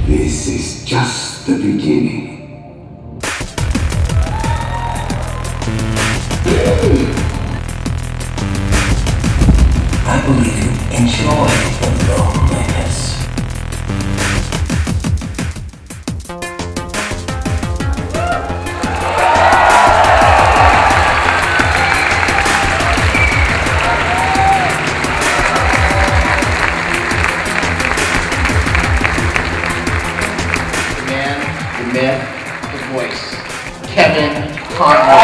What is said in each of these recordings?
This is just the beginning. I believe you enjoy the loneliness. The voice, Captain Painway.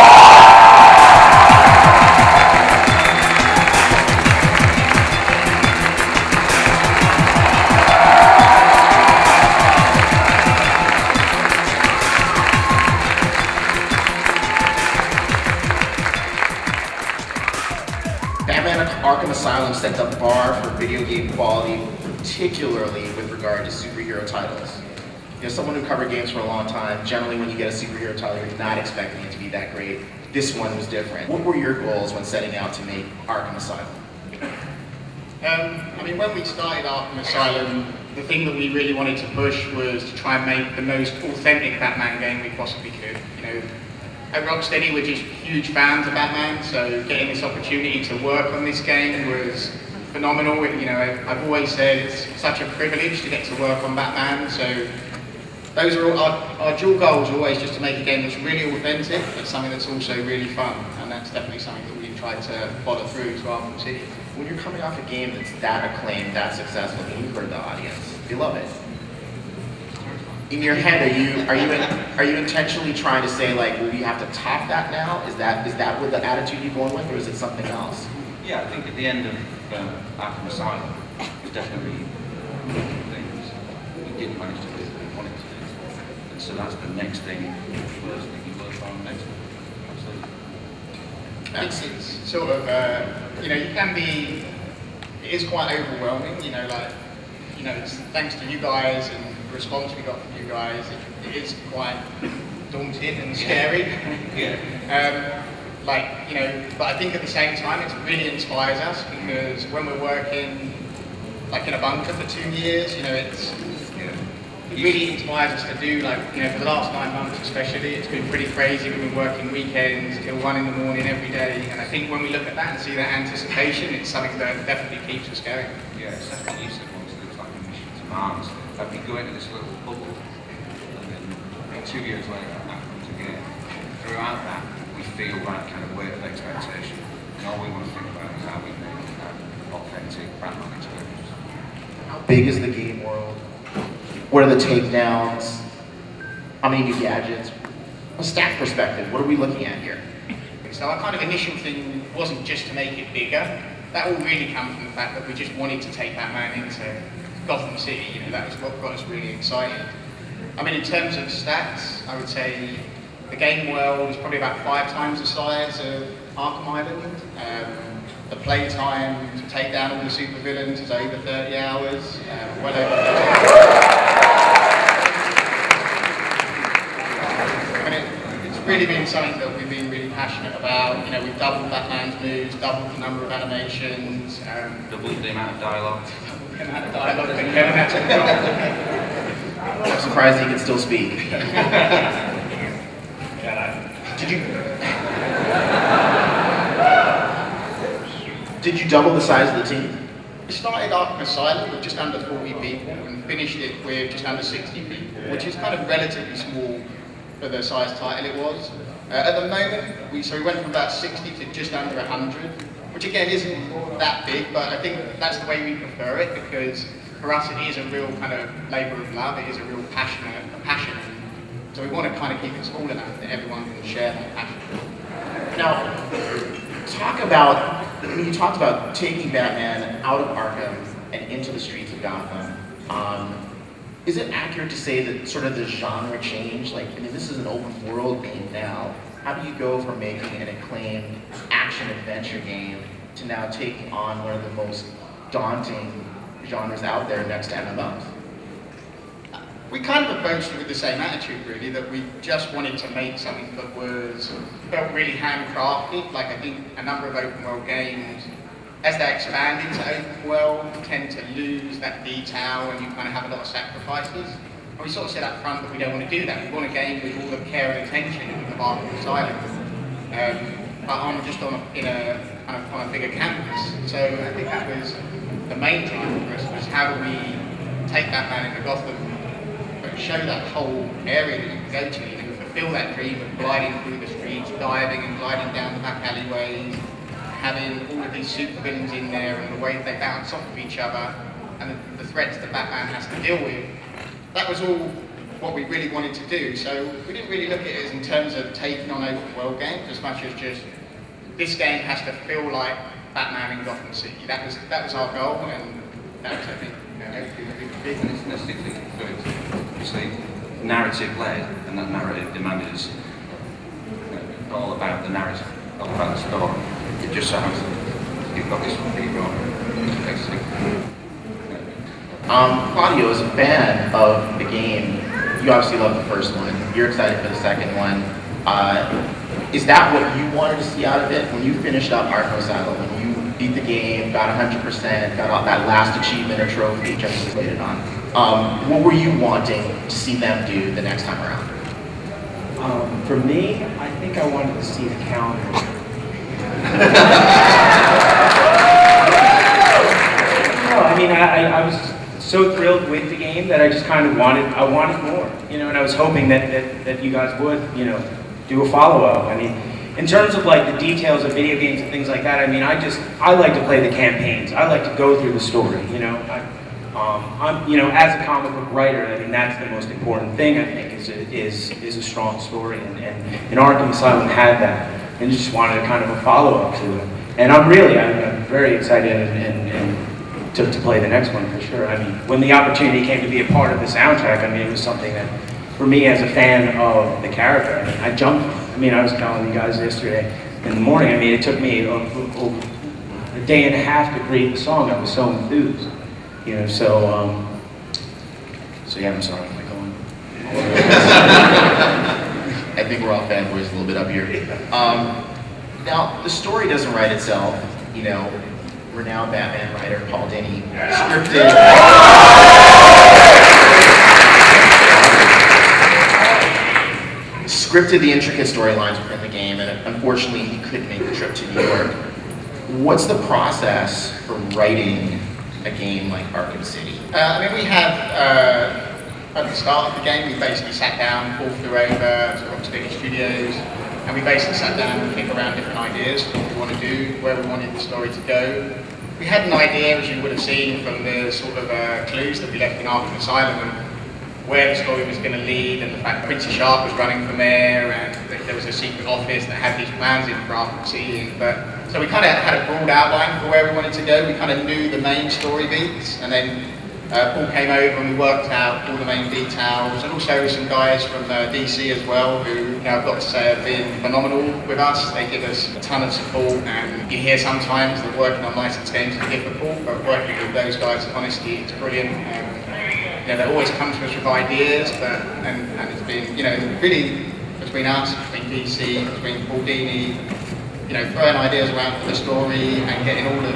Batman Arkham Asylum set the bar for video game quality, particularly with regard to superhero titles. You know, someone who covered games for a long time, generally when you get a superhero title, you're not expecting it to be that great. This one was different. What were your goals when setting out to make Arkham Asylum? I mean, when we started Arkham Asylum, the thing that we really wanted to push was to try and make the most authentic Batman game we possibly could. You know, at Rocksteady, we're just huge fans of Batman, so getting this opportunity to work on this game was phenomenal. You know, I've always said it's such a privilege to get to work on Batman, so those are all, our dual goals are always just to make a game that's really authentic, but something that's also really fun, and that's definitely something that we've tried to follow through to Arkham City. When you're coming off a game that's that acclaimed, that successful, and you've heard the audience, they love it. In your head, are you intentionally trying to say like, well, we have to top that now? Is that what the attitude you're going with, or is it something else? Yeah, I think at the end of Arkham Asylum, there's definitely things we didn't manage to do that we wanted to do. And so that's the next thing we're thinking work on next. Absolutely. It's sort of, you know, it is quite overwhelming, you know, like, you know, it's thanks to you guys and the response we got from you guys, it is quite daunting and scary. Yeah. Like, you know, but I think at the same time it really inspires us, because when we're working like in a bunker for 2 years, you know, it really inspires us to do, like, you know, for the last 9 months especially, it's been pretty crazy. We've been working weekends till 1 in the morning every day, and I think when we look at that and see that anticipation, it's something that definitely keeps us going. Yeah, it's like what you said once, it was like a mission to Mars. Like we go into this little bubble, and then 2 years later that comes again. Throughout that, we feel that kind of weight of expectation, and all we want to think about is how we make that authentic Batman experience. How big is the game world? What are the takedowns? How many new gadgets? From a stack perspective, what are we looking at here? So our kind of initial thing wasn't just to make it bigger. That all really comes from the fact that we just wanted to take Batman into Gotham City. You know, that was what got us really excited. I mean, in terms of stats, I would say the game world is probably about 5 times the size of Arkham Island. The play time to take down all the supervillains is over 30 hours, well over 30 It's really been something that we've been really passionate about. You know, we've doubled Batman's moves, doubled the number of animations, Doubled the amount of dialogue. the amount of dialogue that Kevin had to control. I'm surprised he can still speak. Did you double the size of the team? We started Arkham Asylum with just under 40 people and finished it with just under 60 people, which is kind of relatively small for the size title it was. At the moment, we went from about 60 to just under 100, which again isn't that big, but I think that's the way we prefer it, because for us it is a real kind of labour of love, it is a real passion. So we want to kind of keep it small enough that everyone can share that passion. Now, you talked about taking Batman out of Arkham and into the streets of Gotham. Is it accurate to say that sort of the genre change? Like, I mean, this is an open world game now. How do you go from making an acclaimed action adventure game to now taking on one of the most daunting genres out there next to MMOs? We kind of approached it with the same attitude, really, that we just wanted to make something that felt really handcrafted. Like, I think a number of open world games, as they expand into open world, tend to lose that detail and you kind of have a lot of sacrifices. And we sort of said up front that we don't want to do that. We want a game with all the care and attention of Arkham Asylum, but on just on a bigger canvas. So I think that was the main drive for us, was how do we take Batman into Gotham, but show that whole area that you can go to, fulfill that dream of gliding through the streets, diving and gliding down the back alleyways, having all of these supervillains in there and the way they bounce off of each other and the threats that Batman has to deal with. That was all what we really wanted to do. So we didn't really look at it as in terms of taking on open world games as much as just this game has to feel like Batman in Gotham City. That was our goal, and that was, I think, everything that we could do. And it's necessarily good. Obviously, narrative led, and that narrative demanded is all about the narrative, all about the story. It just so happens you've got this one pretty wrong. Claudio, as a fan of the game, you obviously love the first one. You're excited for the second one. Is that what you wanted to see out of it? When you finished up Arkham Asylum, when you beat the game, got 100%, got all that last achievement or trophy, just laid it on, what were you wanting to see them do the next time around? For me, I think I wanted to see the calendar. No, I mean, I was so thrilled with the game that I just kind of wanted more, and I was hoping that you guys would, do a follow-up. I mean, in terms of like the details of video games and things like that, I mean, I like to play the campaigns. I like to go through the story, I'm, as a comic book writer, I mean, that's the most important thing, I think, is a strong story, and Arkham Asylum had that, and just wanted a kind of a follow-up to it. And I'm very excited and to play the next one for sure. I mean, when the opportunity came to be a part of the soundtrack, I mean, it was something that, for me as a fan of the character, I mean, I jumped. I mean, I was telling you guys yesterday in the morning, I mean, it took me a day and a half to create the song. I was so enthused, so yeah, I'm sorry, am I going? I think we're all fanboys a little bit up here. Now, the story doesn't write itself, renowned Batman writer Paul Dini scripted the intricate storylines within the game, and unfortunately he couldn't make the trip to New York. What's the process for writing a game like Arkham City? I mean, we have, at the start of the game, we basically sat down, all flew over to Rocksteady Studios, and we basically sat down and think around different ideas for what we want to do, where we wanted the story to go. We had an idea, as you would have seen from the sort of clues that we left in Arkham Asylum, where the story was going to lead, and the fact that Quincy Sharp was running for mayor, and that there was a secret office that had these plans in for Arkham City. So we kind of had a broad outline for where we wanted to go. We kind of knew the main story beats, and then Paul came over and we worked out all the main details, and also some guys from DC as well, who I've got to say have been phenomenal with us. They give us a ton of support, and you hear sometimes that working on licensed games is difficult, but working with those guys, honestly, it's brilliant. They always come to us with ideas, and it's been, really between us, between DC, between Paul Dini, throwing ideas around for the story and getting all the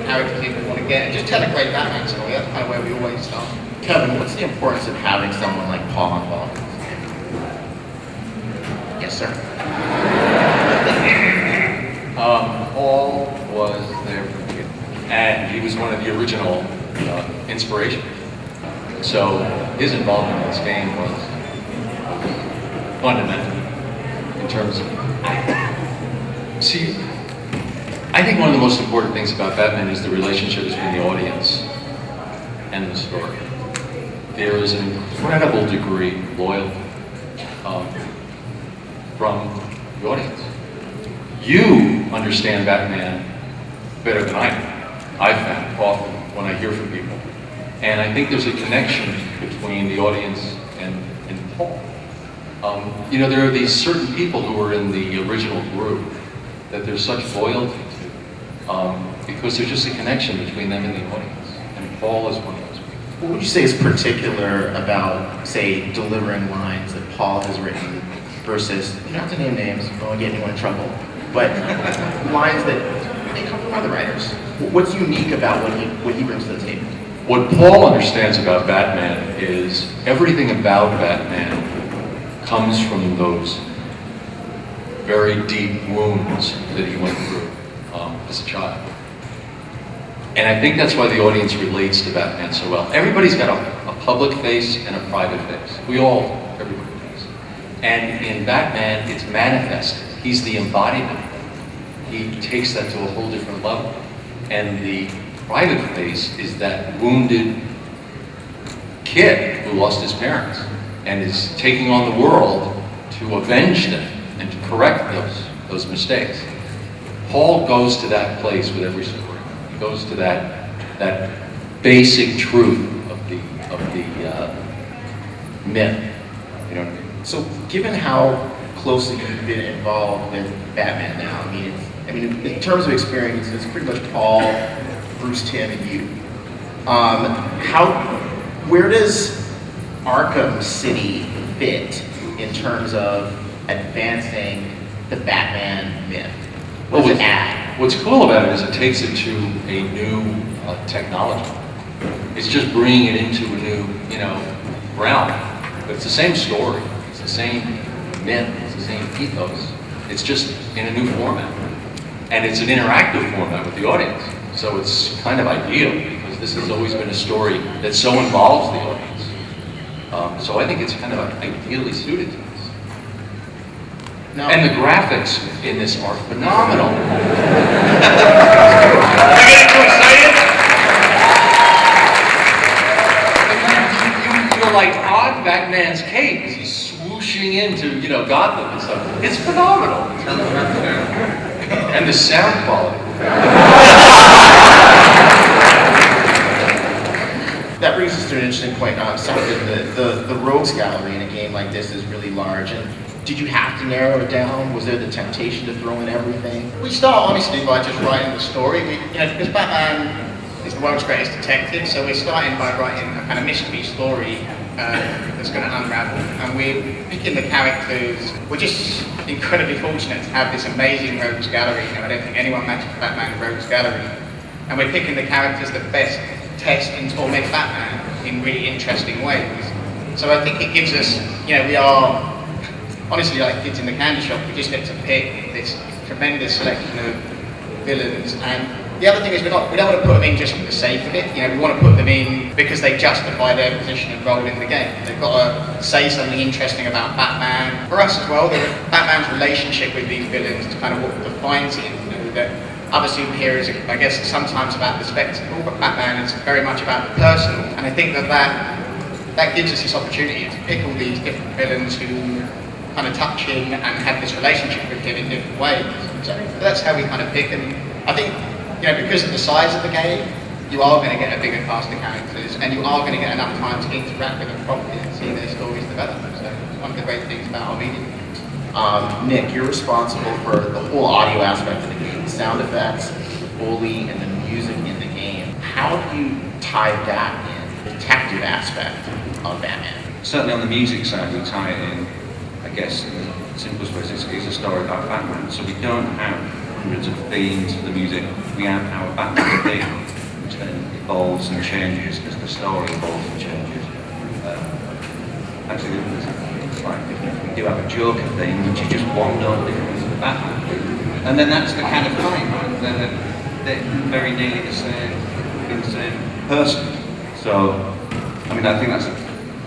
characters people want to get, and just tell a great Batman story. That's kind of where we always start. Kevin, what's the importance of having someone like Paul involved? Yes, sir. Paul was there from the beginning, and he was one of the original inspiration. So his involvement in this game was fundamental in terms of, I think one of the most important things about Batman is the relationship between the audience and the story. There is an incredible degree of loyalty from the audience. You understand Batman better than I do. I've found often when I hear from people. And I think there's a connection between the audience and Paul. You know, there are these certain people who were in the original group that there's such loyalty to, because there's just a connection between them and the audience. And Paul is one of those people. What would you say is particular about, say, delivering lines that Paul has written versus, you don't have to name names, don't want to get anyone in trouble, but lines that may come from other writers? What's unique about what he brings to the table? What Paul understands about Batman is everything about Batman comes from those very deep wounds that he went through as a child. And I think that's why the audience relates to Batman so well. Everybody's got a public face and a private face. Everybody does. And in Batman, it's manifested. He's the embodiment. He takes that to a whole different level. And the private face is that wounded kid who lost his parents and is taking on the world to avenge them and to correct those mistakes. Paul goes to that place with every story. He goes to that basic truth of the myth. You know what I mean? So, given how closely you've been involved with Batman now, I mean, in terms of experience, it's pretty much Paul, Bruce Timm, and you. Where does Arkham City fit in terms of advancing the Batman myth? What does it add? What's cool about it is it takes it to a new technology. It's just bringing it into a new, realm. But it's the same story. It's the same myth. It's the same ethos. It's just in a new format. And it's an interactive format with the audience. So it's kind of ideal because this has always been a story that so involves the audience. So I think it's kind of ideally suited to this. No. And the graphics in this are phenomenal. I get too excited. You're like on Batman's cape as he's swooshing into, Gotham and stuff. It's phenomenal. And the sound quality. That brings us to an interesting point. The rogues gallery in a game like this is really large. And did you have to narrow it down? Was there the temptation to throw in everything? We start honestly by just writing the story. Because Batman is the world's greatest detective, so we're starting by writing a kind of mystery story that's going to unravel. And we're picking the characters. We're just incredibly fortunate to have this amazing rogues gallery. I don't think anyone matches Batman rogues gallery. And we're picking the characters that best test and torment Batman in really interesting ways. So I think it gives us, we are honestly like kids in the candy shop. We just get to pick this tremendous selection of villains. And the other thing is we don't want to put them in just for the sake of it. We want to put them in because they justify their position and role in the game. They've got to say something interesting about Batman. For us as well, Batman's relationship with these villains is kind of what defines him. That other superheroes, I guess, are sometimes about the spectacle, but Batman is very much about the personal. And I think that gives us this opportunity to pick all these different villains who kind of touch him and have this relationship with him in different ways. So that's how we kind of pick them. I think, because of the size of the game, you are going to get a bigger cast of characters, and you are going to get enough time to interact with them properly and see their stories develop. So it's one of the great things about our medium. Nick, you're responsible for the whole audio aspect of the game, the sound effects, the Foley, and the music in the game. How do you tie that in, the detective aspect of Batman? Certainly on the music side, we tie it in, I guess, in the simplest way, it's a story about Batman. So we don't have hundreds of themes for the music. We have our Batman theme, which then evolves and changes as the story evolves and changes. Actually, it's like we do have a Joker theme, which is just one note difference to Batman. And then that's the kind of thing, right? They're very nearly the same person. So, I think that's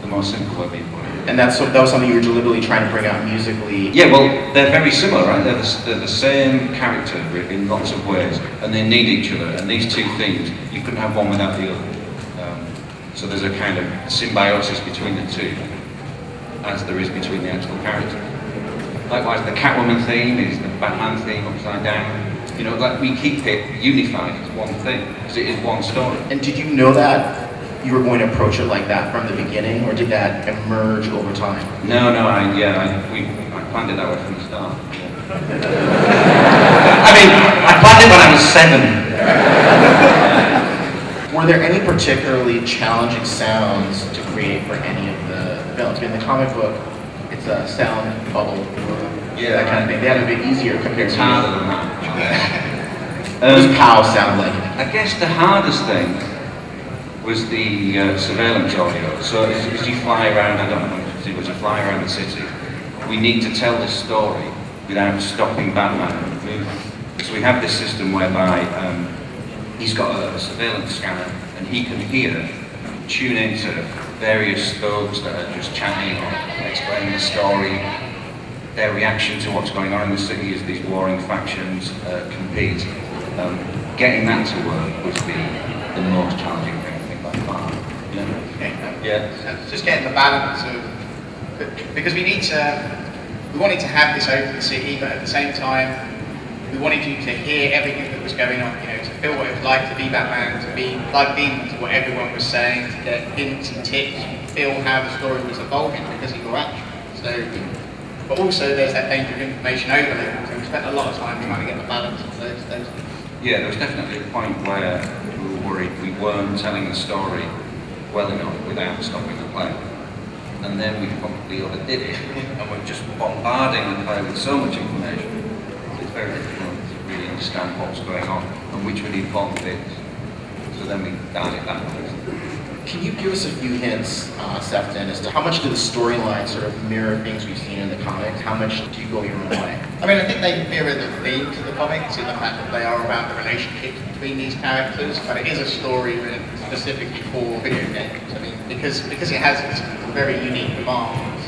the most simple way of being put it. And that was something you were deliberately trying to bring out musically? Yeah, well, they're very similar, right? They're the same character in lots of ways, and they need each other. And these two things, you couldn't have one without the other. So there's a kind of symbiosis between the two, as there is between the actual characters. Likewise, the Catwoman theme is the Batman theme upside down. We keep it unified as one thing, because it is one story. And did you know that you were going to approach it like that from the beginning, or did that emerge over time? No, I planned it that way from the start. I mean, I planned it when I was 7. Were there any particularly challenging sounds to create for any of the films? In the comic book, it's a sound bubble, that kind of thing. They had a bit easier compared It's to harder than that. What does POW sound like? I guess the hardest thing was the surveillance audio. So as you fly around, I don't know if you fly around the city, we need to tell this story without stopping Batman from moving. So we have this system whereby he's got a surveillance scanner and he can tune into various thugs that are just chatting or explaining the story, their reaction to what's going on in the city as these warring factions compete. Getting that to work was the most challenging thing, I think, by far. Yeah. Just getting the balance of, because we wanted to have this open city, but at the same time, we wanted you to hear everything that was going on, to feel what it was like to be Batman, to be plugged in to what everyone was saying, to get hints and tips, feel how the story was evolving because of your action. So, but also there's that danger of information overload, so we spent a lot of time trying to get the balance of those things. Yeah, there was definitely a point where we were worried we weren't telling the story well enough without stopping the play. And then we probably overdid it, and we're just bombarding the player with so much information. It's very difficult to really understand what's going on and which were the important bits. So then we dialed it back. Can you give us a few hints, Sefton, as to how much do the storylines sort of mirror things we've seen in the comics? How much do you go your own way? I mean, I think they mirror the themes of the comics in the fact that they are about the relationships between these characters, but it is a story written specifically for video games. I mean, because it has its very unique demands,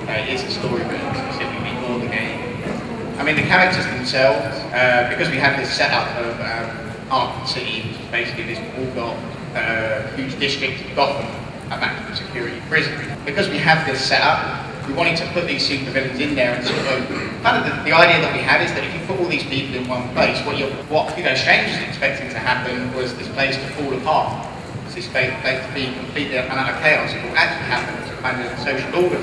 it is a story written specifically for the game. I mean, the characters themselves, because we have this setup of Arkham City, which is basically this walled-off huge district of Gotham, a maximum security prison. Because we have this setup, we wanted to put these supervillains in there, and sort of kind of the idea that we had is that if you put all these people in one place, what Strange was expecting to happen was this place to fall apart. This place to be completely and utter chaos. It will actually happen as a kind of social order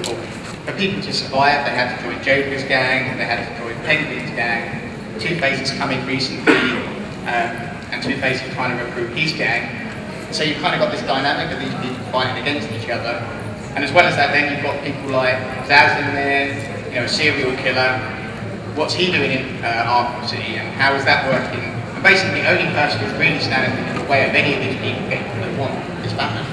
for people to survive. They had to join Joker's gang, and they had to join Penguin's gang. Two-Face has come in recently, and Two-Face is trying to recruit his gang. So you've kind of got this dynamic of these people fighting against each other. And as well as that, then you've got people like Zaz in there, a serial killer. What's he doing in Arkham City, and how is that working? And basically, the only person who's really standing in the way of any of these people getting what they want is Batman.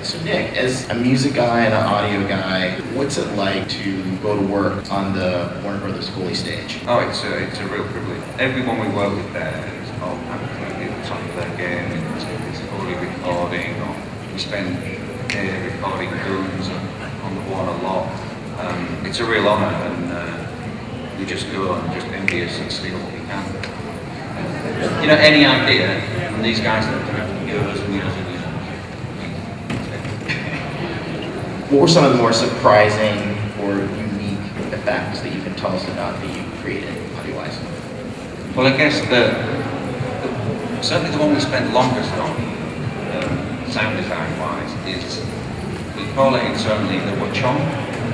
So Nick, as a music guy and an audio guy, what's it like to go to work on the Warner Brothers Foley stage? Oh, it's a real privilege. Everyone we work with there is all absolutely at the top of their game. It's fully recording, or we spend a day recording guns on the Warner lot. It's a real honour, and we just go and just envious and steal what we can. Any idea, and these guys that do it for years and years and years. What were some of the more surprising or unique effects that you can tell us about that you created audio-wise? Well, I guess certainly the one we spent longest on, sound design-wise, is we call it internally the wachomp,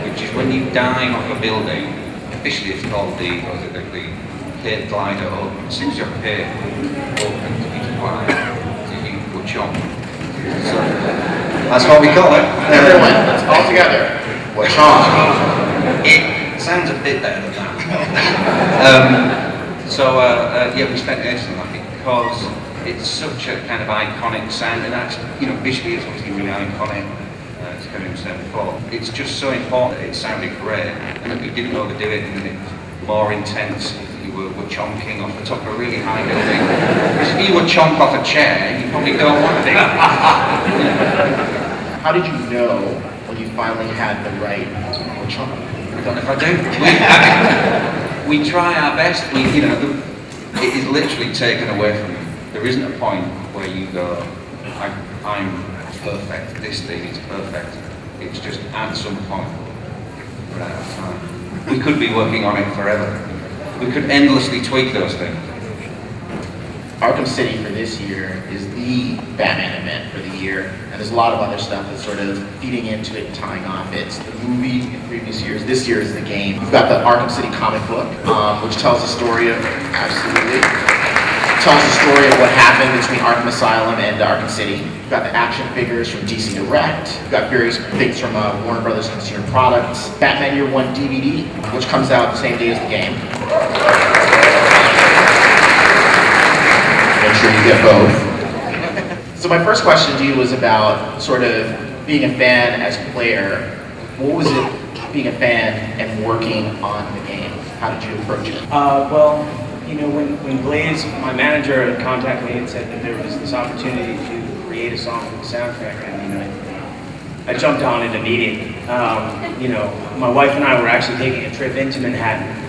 which is when you dive off a building. Officially, it's called the plate glider open. As soon as your plate opens, you fly. So you wachomp. So that's what we call it. Everyone, let's all together. Wachomp. It sounds a bit better than that. We spent ages on that because it's such a kind of iconic sound, and that's, visually it's obviously really iconic. As Kevin said before, it's just so important that it sounded great, and that we didn't overdo it, and that it was more intense if you were chonking off the top of a really high building. Because if you were chomp off a chair, you probably don't want to be. How did you know when you finally had the right wachomp? I don't know if I do. We try our best. It is literally taken away from you. There isn't a point where you go, I'm perfect, this thing is perfect. It's just at some point we're out of time. We could be working on it forever. We could endlessly tweak those things. Arkham City for this year is the Batman event for the year, and there's a lot of other stuff that's sort of feeding into it and tying off. It's the movie in previous years. This year is the game. You've got the Arkham City comic book, which tells the story of, tells the story of what happened between Arkham Asylum and Arkham City. You've got the action figures from DC Direct. You've got various things from Warner Brothers Consumer Products. Batman Year One DVD, which comes out the same day as the game. Make sure you get both. So my first question to you was about sort of being a fan as a player. What was it being a fan and working on the game? How did you approach it? Well, you know, when Blaze, my manager, had contacted me and said that there was this opportunity to create a song for the soundtrack, and you know, I jumped on it immediately. You know, my wife and I were actually taking a trip into Manhattan. And,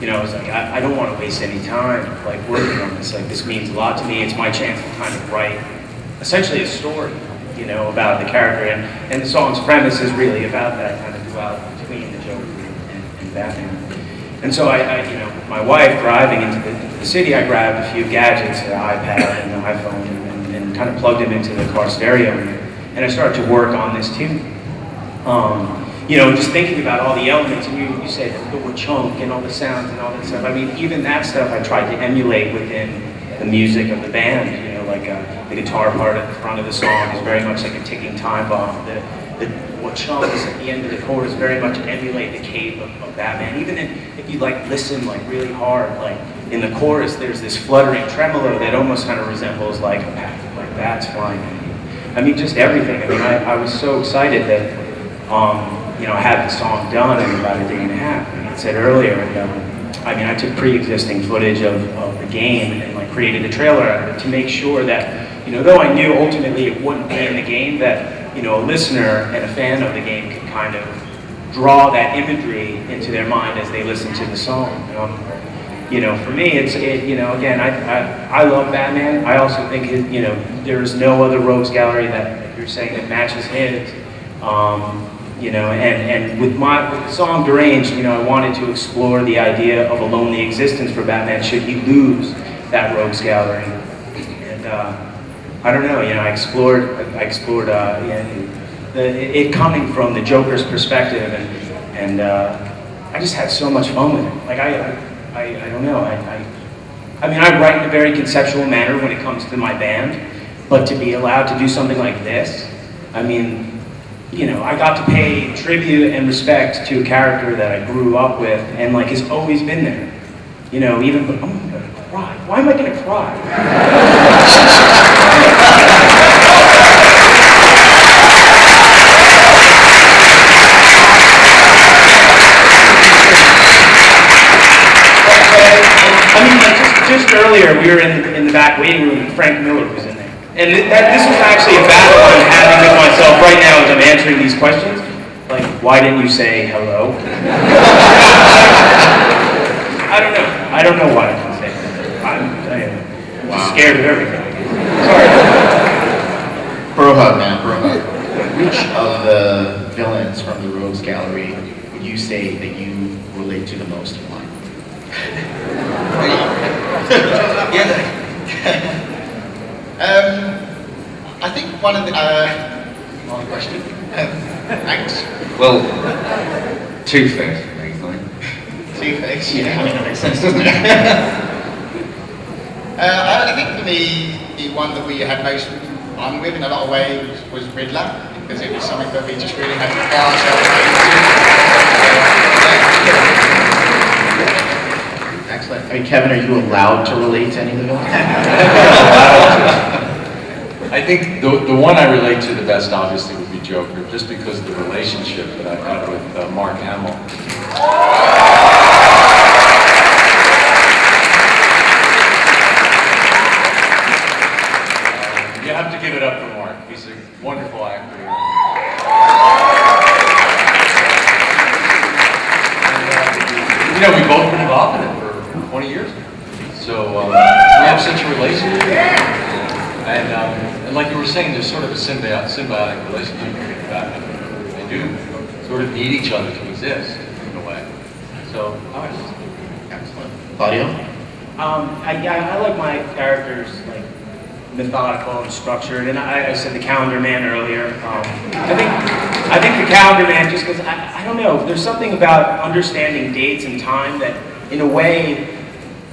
you know, I was like, I don't want to waste any time like working on this. Like, this means a lot to me. It's my chance to kind of write essentially a story, you know, about the character, and the song's premise is really about that kind of duality between the Joker and Batman. And so I you know, my wife driving into the city, I grabbed a few gadgets, an iPad and an iPhone, and kind of plugged them into the car stereo, and I started to work on this tune. You know, just thinking about all the elements, and you said the word chunk and all the sounds and all that stuff. I mean, even that stuff I tried to emulate within the music of the band. You know, like the guitar part at the front of the song is very much like a ticking time bomb. What chunks at the end of the chorus very much emulate the cape of Batman. Even if you like listen like really hard, like in the chorus, there's this fluttering tremolo that almost kind of resembles like a pack of like bats flying. I mean, just everything. I mean, I was so excited that you know, I had the song done in about a day and a half. Like I said earlier, and, I mean, I took pre-existing footage of the game and like created a trailer out of it to make sure that, you know, though I knew ultimately it wouldn't be in the game, that, you know, a listener and a fan of the game could kind of draw that imagery into their mind as they listen to the song. You know, for me, you know, again, I love Batman. I also think, you know, there's no other rogues gallery that you're saying that matches his. You know, and with the song Deranged, you know, I wanted to explore the idea of a lonely existence for Batman should he lose that rogues gallery. And I don't know, you know, I explored it coming from the Joker's perspective, and I just had so much fun with it. Like I don't know, I mean, I write in a very conceptual manner when it comes to my band, but to be allowed to do something like this, I mean, you know, I got to pay tribute and respect to a character that I grew up with and like has always been there. You know, even, oh, I'm gonna cry. Why am I gonna cry? I mean, like just earlier, we were in the back waiting room and Frank Miller was in there. And this was actually a battle I'm having with myself right now as I'm answering these questions. Like, why didn't you say hello? I don't know why I didn't say hello. I'm just scared of everything. Sorry. Bro hug, man, bro hug. Which of the villains from the Rogues Gallery would you say that you relate to the most in life? I think one of the long question. Thanks. Well, Two-Face, basically. Two-Face, yeah, I mean that makes sense, doesn't it? I think for me, the one that we had most fun with in a lot of ways was Riddler, because it was something that we just really had to get ourselves into. Excellent. I mean, Kevin, are you allowed to relate to any of the villains? I think the one I relate to the best, obviously, would be Joker, just because of the relationship that I've had with Mark Hamill. You have to give it up for Mark. He's a wonderful actor. And, you know, we've both been involved in it for 20 years. So we have such a relationship. And like you were saying, there's sort of a symbiotic relationship between Batman. They do sort of need each other to exist in a way. So, excellent. Claudio? I like my characters like methodical and structured, and I said the calendar man earlier. I think the calendar man, just because I don't know, there's something about understanding dates and time that, in a way,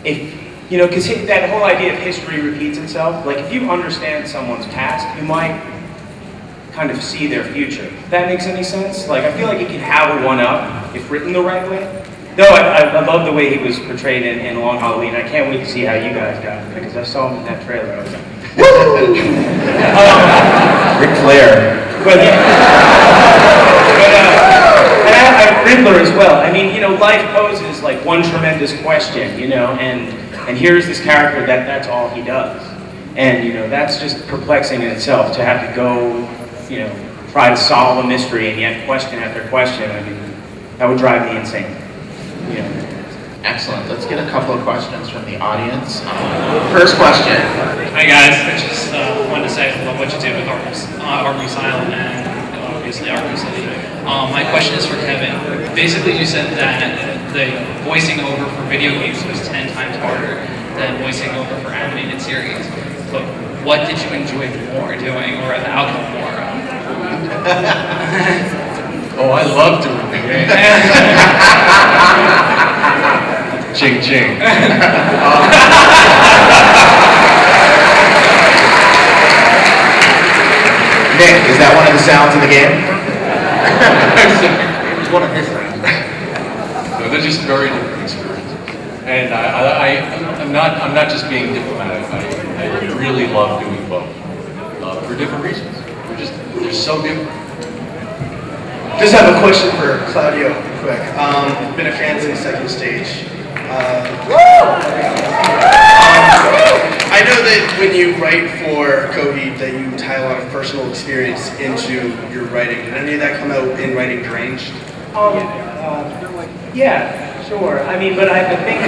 if you know, because that whole idea of history repeats itself. Like if you understand someone's past, you might kind of see their future. If that makes any sense? Like I feel like you can have a one-up if written the right way. No, I love the way he was portrayed in Long Halloween. I can't wait to see how you guys got it, because I saw him in that trailer. I was like, woo! Ric Flair. But Riddler as well. I mean, you know, life poses like one tremendous question, you know, and here's this character that's all he does. And, you know, that's just perplexing in itself to have to go, you know, try to solve a mystery and yet question after question. I mean, that would drive me insane. Yeah. Excellent. Let's get a couple of questions from the audience. First question. Hi guys, I just wanted to say I love what you did with Arkham Asylum and obviously Arkham City. My question is for Kevin. Basically you said that the voicing over for video games was 10 times harder than voicing over for animated series. But what did you enjoy more doing, or the outcome more of? Oh, I love doing the game. Ching ching. Nick, is that one of the sounds of the game? It's one of his sounds. No, they're just very different experiences. And I'm not just being diplomatic. I really love doing both for different reasons. They're so different. Just have a question for Claudio, quick. Been a fan since second stage. I know that when you write for Coheed that you tie a lot of personal experience into your writing. Did any of that come out in writing Deranged? Yeah, sure. I mean, but I think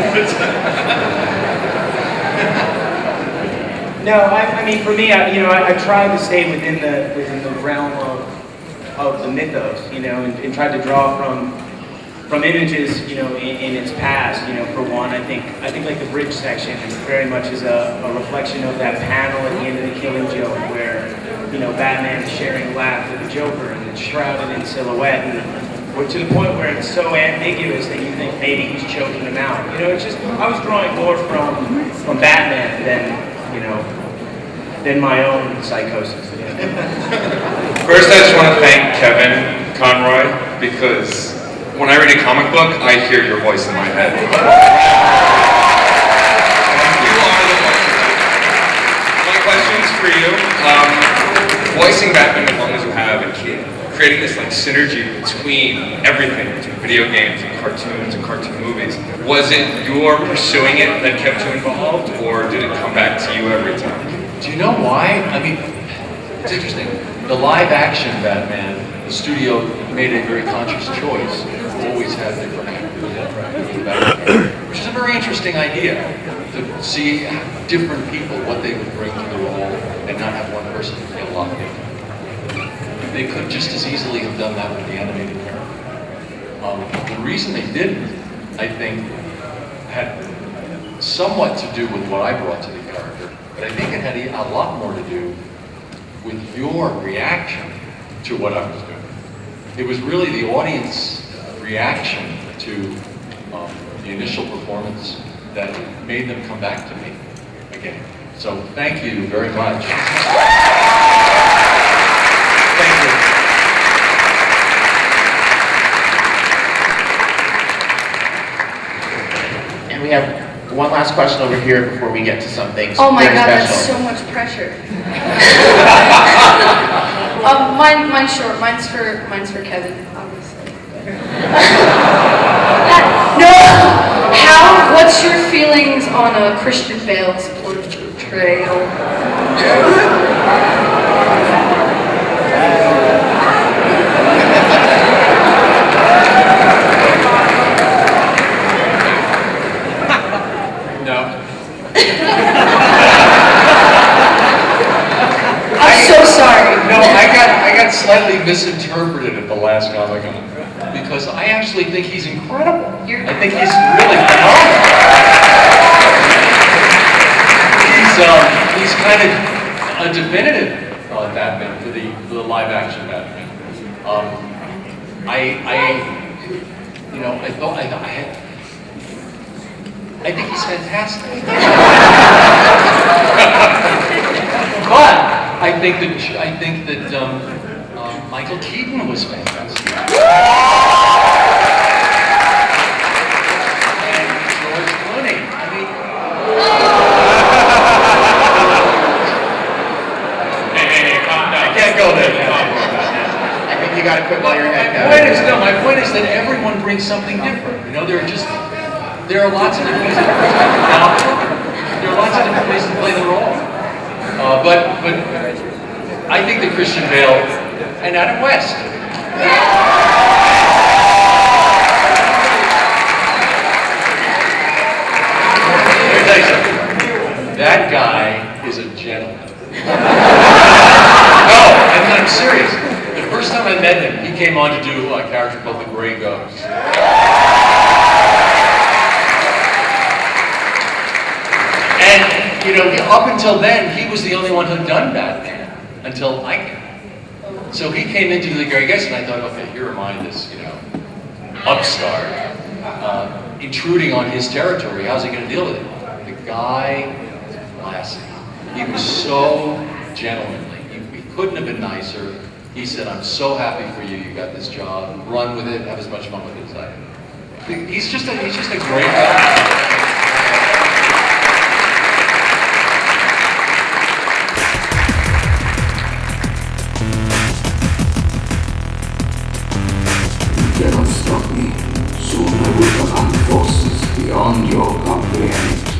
no. I mean, for me, I tried to stay within the realm of the mythos, you know, and tried to draw from images, you know, in its past. You know, for one, I think like the bridge section very much is a reflection of that panel at the end of The Killing Joke, where, you know, Batman is sharing a laugh with the Joker and it's shrouded in silhouette, and to the point where it's so ambiguous that you think maybe he's choking him out. You know, it's just, I was drawing more from Batman than my own psychosis. First, I just want to thank Kevin Conroy, because when I read a comic book, I hear your voice in my head. You are the voice. My question's for you. Voicing Batman as long as you have, and creating this like synergy between everything, between video games and cartoon movies. Was it your pursuing it that kept you involved, or did it come back to you every time? Do you know why? I mean, it's interesting. The live action Batman, the studio made a very conscious choice to always have different actors interacting with Batman, which is a very interesting idea, to see different people, what they would bring to the role, and not have one person feel locked in. They could just as easily have done that with the animated character. The reason they didn't, I think, had somewhat to do with what I brought to the character, but I think it had a lot more to do with your reaction to what I was doing. It was really the audience reaction to the initial performance that made them come back to me again. So thank you very much. Thank you. And we have one last question over here before we get to something Oh my very God, special. that's so much pressure. Mine's short. Mine's for Kevin, obviously. No. What's your feelings on Christian Bale's portrayal? So sorry. No, I got slightly misinterpreted at the last Comic-Con, because I actually think he's incredible. I think he's really phenomenal. he's kind of a definitive Batman for the live action Batman. I think he's fantastic. But I think that Michael Keaton was fantastic. And George Clooney. I mean, Hey, calm down. I can't go there. I think you gotta quit while you're ahead. My point is that everyone brings something different. You know, there are lots of different ways to play there are lots of different ways to play the role. But I think that Christian Bale and Adam West. Let me tell you something. That guy is a gentleman. No, I'm serious. The first time I met him, he came on to do a character called the Grey Ghost. And, you know, up until then, he was the only one who'd done Batman, until I came. So he came into the Grey Ghost, and I thought, okay, here am I, this, upstart, intruding on his territory. How's he going to deal with it? The guy was classy. He was so gentlemanly. He couldn't have been nicer. He said, I'm so happy for you. You got this job. Run with it. Have as much fun with it as I do. He's just a great guy. You cannot stop me. Soon I will command forces beyond your comprehend.